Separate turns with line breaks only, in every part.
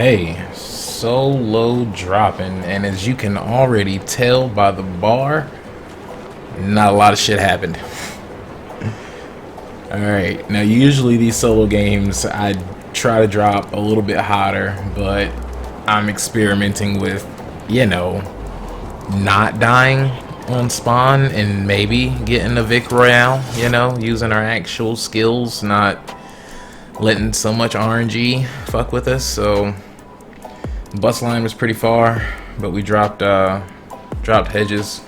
Okay, solo dropping, and as you can already tell by the bar, not a lot of shit happened. Alright, now usually these solo games I try to drop a little bit hotter, but I'm experimenting with, not dying on spawn and maybe getting a Victory Royale, using our actual skills, not letting so much RNG fuck with us. So bus line was pretty far, but we dropped hedges.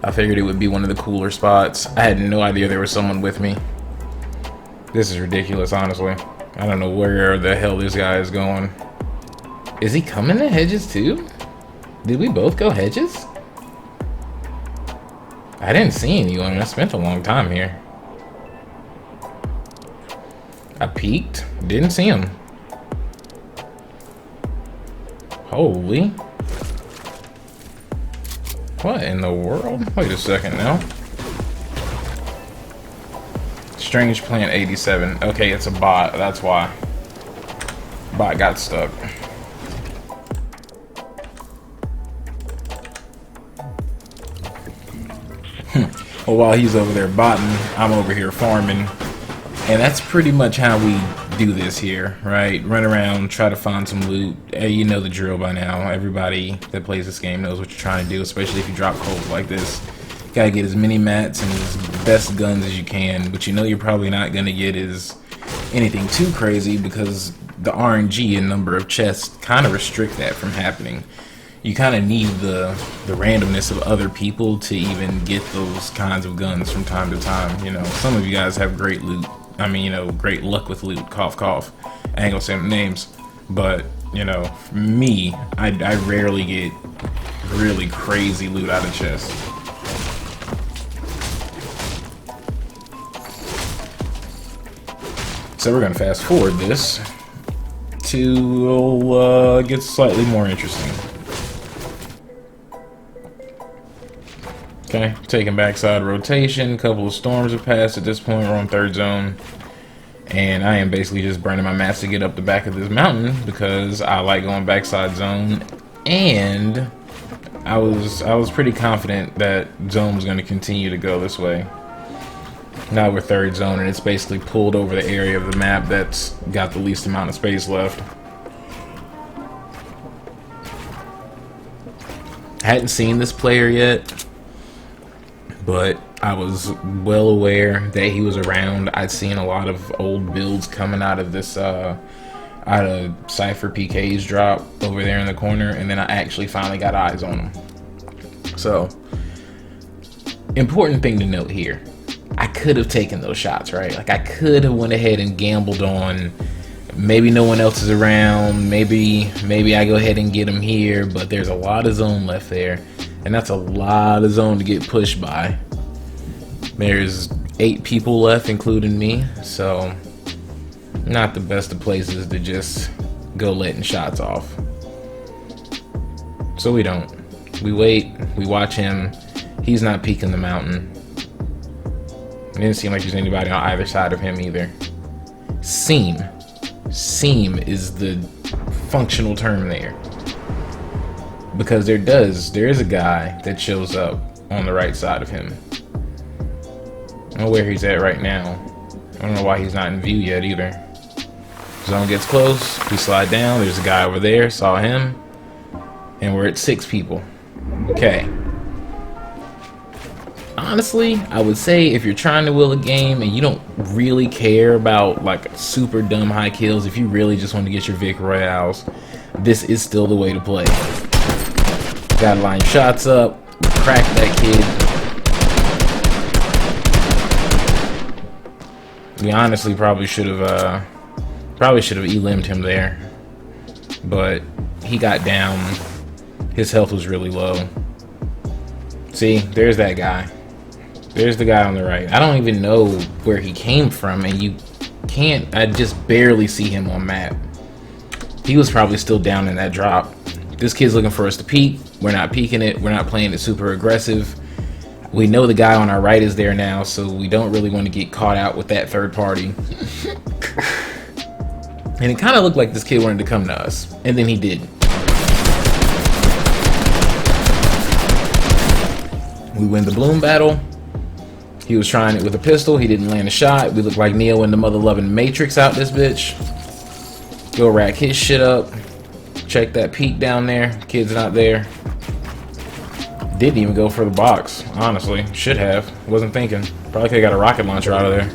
I figured it would be one of the cooler spots. I had no idea there was someone with me. This is ridiculous, honestly. I don't know where the hell this guy is going. Is he coming to hedges too? Did we both go hedges? I didn't see anyone. I spent a long time here. I peeked, didn't see him. Holy. What in the world? Wait a second now. Strange Plant 87. Okay, it's a bot, that's why. Bot got stuck. Well, while he's over there botting, I'm over here farming. And that's pretty much how we do this here, right? Run around, try to find some loot. You know the drill by now. Everybody that plays this game knows what you're trying to do, especially if you drop cold like this. Gotta get as many mats and as best guns as you can, but you know you're probably not gonna get is anything too crazy because the RNG and number of chests kind of restrict that from happening. You kind of need the randomness of other people to even get those kinds of guns from time to time. Some of you guys have great loot. I mean, great luck with loot. Cough, cough. I ain't gonna say names, but me, I rarely get really crazy loot out of chests. So we're gonna fast forward this to get slightly more interesting. Okay, taking backside rotation. Couple of storms have passed at this point. We're on third zone, and I am basically just burning my mats to get up the back of this mountain because I like going backside zone. And I was pretty confident that zone was going to continue to go this way. Now we're third zone, and it's basically pulled over the area of the map that's got the least amount of space left. I hadn't seen this player yet, but I was well aware that he was around. I'd seen a lot of old builds coming out of this, out of Cypher PK's drop over there in the corner, and then I actually finally got eyes on him. So, important thing to note here. I could have taken those shots, right? Like, I could have went ahead and gambled on maybe no one else is around, maybe I go ahead and get him here, but there's a lot of zone left there, and that's a lot of zone to get pushed by. There's 8 people left, including me, so not the best of places to just go letting shots off. So we don't. We wait, we watch him. He's not peeking the mountain. It didn't seem like there's anybody on either side of him either. Seem is the functional term there. Because there is a guy that shows up on the right side of him. I don't know where he's at right now. I don't know why he's not in view yet either. Zone gets close, we slide down, there's a guy over there, saw him, and we're at 6 people. Okay. Honestly, I would say if you're trying to will a game and you don't really care about like super dumb high kills, if you really just want to get your Vic Royales, this is still the way to play. Gotta line shots up, crack that kid. We honestly probably should have elim'd him there, but he got down. His health was really low. See, there's that guy. There's the guy on the right. I don't even know where he came from, and I just barely see him on map. He was probably still down in that drop. This kid's looking for us to peek. We're not peeking it. We're not playing it super aggressive. We know the guy on our right is there now, so we don't really want to get caught out with that third party. And it kind of looked like this kid wanted to come to us. And then he did. We win the bloom battle. He was trying it with a pistol. He didn't land a shot. We look like Neo in the mother-loving Matrix out this bitch. Go rack his shit up. Check that peek down there. Kid's not there. Didn't even go for the box, honestly. Should have. Wasn't thinking. Probably could have got a rocket launcher out of there.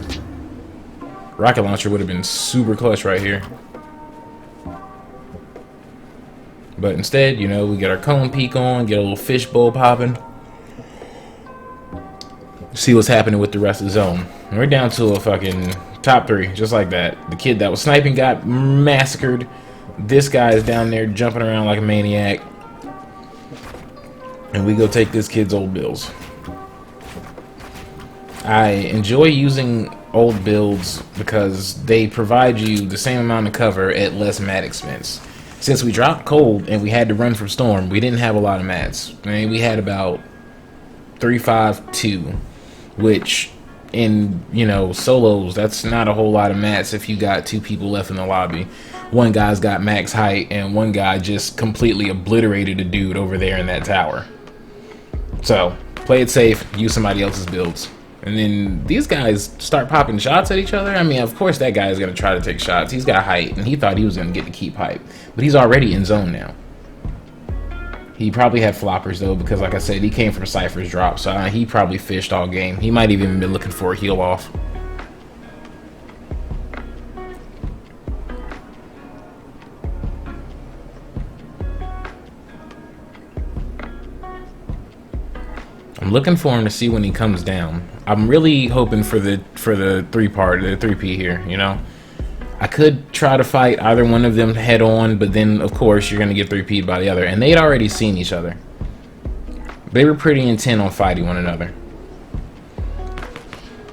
Rocket launcher would have been super clutch right here. But instead, you know, we get our cone peek on, get a little fishbowl popping. See what's happening with the rest of the zone. And we're down to a fucking top 3, just like that. The kid that was sniping got massacred. This guy is down there jumping around like a maniac. And we go take this kid's old builds. I enjoy using old builds because they provide you the same amount of cover at less mat expense. Since we dropped cold and we had to run from storm, we didn't have a lot of mats. I mean, we had about 3-5-2, which in, you know, solos, that's not a whole lot of mats if you got 2 people left in the lobby. One guy's got max height and one guy just completely obliterated a dude over there in that tower. So play it safe, use somebody else's builds. And then these guys start popping shots at each other. I mean, of course that guy is going to try to take shots. He's got height, and he thought he was going to get to keep height. But he's already in zone now. He probably had floppers, though, because like I said, he came from Cypher's drop. So he probably fished all game. He might even been looking for a heal off. I'm looking for him to see when he comes down. I'm really hoping for the 3P here, you know. I could try to fight either one of them head on, but then of course you're gonna get 3P'd by the other. And they'd already seen each other. They were pretty intent on fighting one another.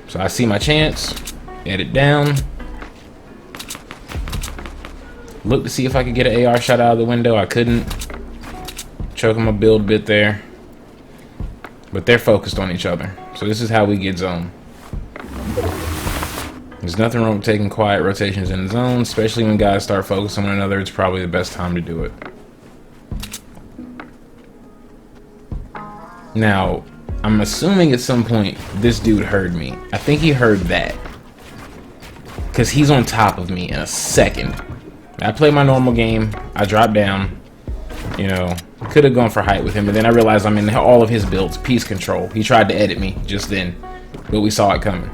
So I see my chance, edit down. Look to see if I could get an AR shot out of the window. I couldn't. Choking my build bit there. But they're focused on each other. So this is how we get zone. There's nothing wrong with taking quiet rotations in the zone, especially when guys start focusing on one another. It's probably the best time to do it. Now, I'm assuming at some point this dude heard me. I think he heard that. Because he's on top of me in a second. I play my normal game. I drop down. You know, could have gone for height with him, but then I realized I'm in all of his builds. Peace control. He tried to edit me just then, but we saw it coming.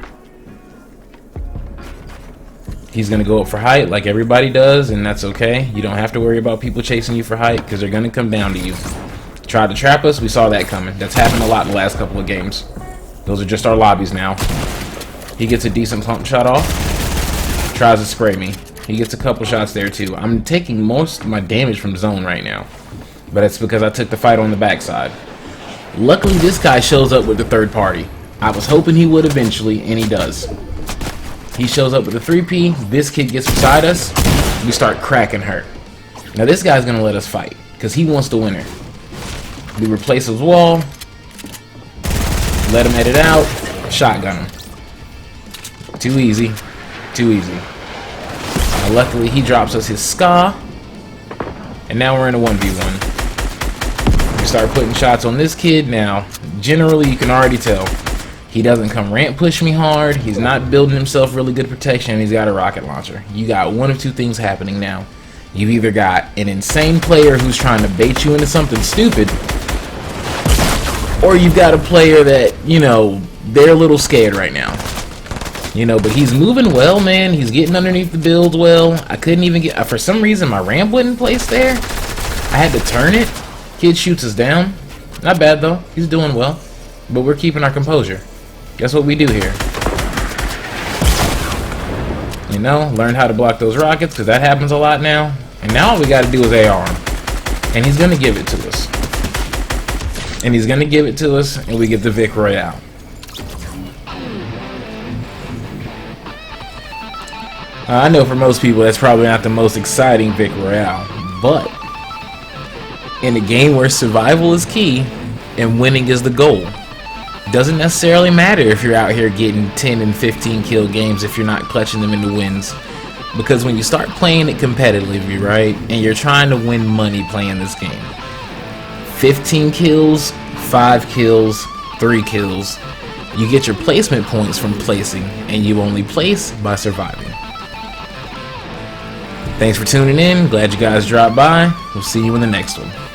He's gonna go up for height like everybody does, and that's okay. You don't have to worry about people chasing you for height because they're gonna come down to you. Tried to trap us. We saw that coming. That's happened a lot in the last couple of games. Those are just our lobbies now. He gets a decent pump shot off. Tries to spray me. He gets a couple shots there too. I'm taking most of my damage from zone right now. But it's because I took the fight on the backside. Luckily, this guy shows up with the third party. I was hoping he would eventually, and he does. He shows up with a 3P. This kid gets beside us. We start cracking her. Now, this guy's going to let us fight because he wants to win her. We replace his wall. Let him edit out. Shotgun him. Too easy. Too easy. Luckily, he drops us his ska. And now we're in a 1v1. We start putting shots on this kid. Now, generally, you can already tell he doesn't come ramp push me hard. He's not building himself really good protection. And he's got a rocket launcher. You got one of two things happening now. You've either got an insane player who's trying to bait you into something stupid, or you've got a player that, you know, they're a little scared right now. You know, but he's moving well, man. He's getting underneath the build well. I couldn't even get... for some reason, my ramp wasn't placed there. I had to turn it. Kid shoots us down. Not bad, though. He's doing well. But we're keeping our composure. Guess what we do here? You know, learn how to block those rockets, because that happens a lot now. And now all we got to do is AR him. And he's going to give it to us. And he's going to give it to us, and we get the Victory Royale. I know for most people that's probably not the most exciting Victory Royale, but in a game where survival is key and winning is the goal, doesn't necessarily matter if you're out here getting 10 and 15 kill games if you're not clutching them into wins. because when you start playing it competitively, right, and you're trying to win money playing this game, 15 kills, 5 kills, 3 kills, you get your placement points from placing, and you only place by surviving. Thanks for tuning in. Glad you guys dropped by. We'll see you in the next one.